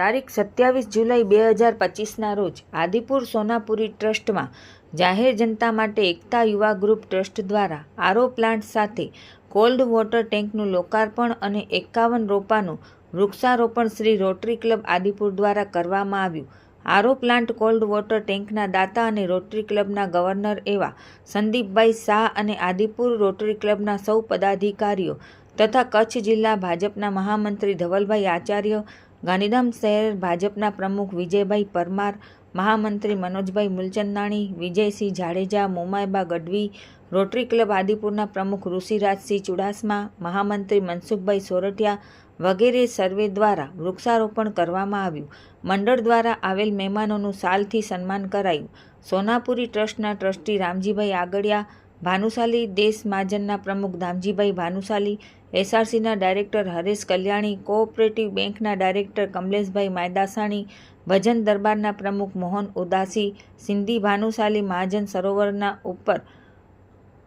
તારીખ 27 જુલાઈ 2025ના રોજ આદિપુર સોનાપુરી ટ્રસ્ટમાં જાહેર જનતા માટે એકતા યુવા ગ્રુપ ટ્રસ્ટ દ્વારા આરઓ પ્લાન્ટ સાથે કોલ્ડ વોટર ટેન્કનું લોકાર્પણ અને 51 રોપાનું વૃક્ષારોપણ શ્રી રોટરી ક્લબ આદિપુર દ્વારા કરવામાં આવ્યું. આરઓ પ્લાન્ટ કોલ્ડ વોટર ટેન્કના દાતા અને રોટરી ક્લબના ગવર્નર એવા સંદીપભાઈ શાહ અને આદિપુર રોટરી ક્લબના સૌ પદાધિકારીઓ તથા કચ્છ જિલ્લા ભાજપના મહામંત્રી ધવલભાઈ આચાર્ય, ગાંધીધામ શહેર ભાજપના પ્રમુખ વિજયભાઈ પરમાર, મહામંત્રી મનોજભાઈ મુલચંદાણી, વિજયસિંહ જાડેજા, મોમાયબા ગઢવી, રોટરી ક્લબ આદિપુરના પ્રમુખ ઋષિરાજસિંહ ચુડાસમા, મહામંત્રી મનસુખભાઈ સોરઠિયા વગેરે સર્વે દ્વારા વૃક્ષારોપણ કરવામાં આવ્યું. મંડળ દ્વારા આવેલ મહેમાનોનું શાલથી સન્માન કરાયું. સોનાપુરી ટ્રસ્ટના ટ્રસ્ટી રામજીભાઈ આગળિયા, ભાનુશાલી દેશ મહાજનના પ્રમુખ ધામજીભાઈ ભાનુશાલી, એસઆરસીના ડાયરેક્ટર હરેશ કલ્યાણી, કોઓપરેટિવ બેંકના ડાયરેક્ટર કમલેશભાઈ માયદાસાણી, ભજન દરબારના પ્રમુખ મોહન ઉદાસી, સિંધી ભાનુશાલી મહાજન સરોવરના ઉપર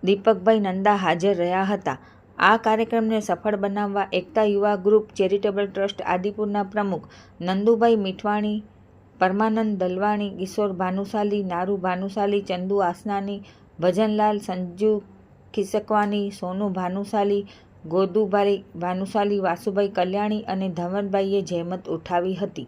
દીપકભાઈ નંદા હાજર રહ્યા હતા. આ કાર્યક્રમને સફળ બનાવવા એકતા યુવા ગ્રુપ ચેરિટેબલ ટ્રસ્ટ આદિપુરના પ્રમુખ નંદુભાઈ મીઠવાણી, પરમાનંદ દલવાણી, કિશોર ભાનુશાલી, નારુ ભાનુશાલી, ચંદુ આસનાની, ભજનલાલ, સંજુ ખિસકવાની, સોનુ ભાનુશાલી, ગોદુભાઈ ભાનુશાલી, વાસુભાઈ કલ્યાણી અને ધવલભાઈએ જહેમત ઉઠાવી હતી.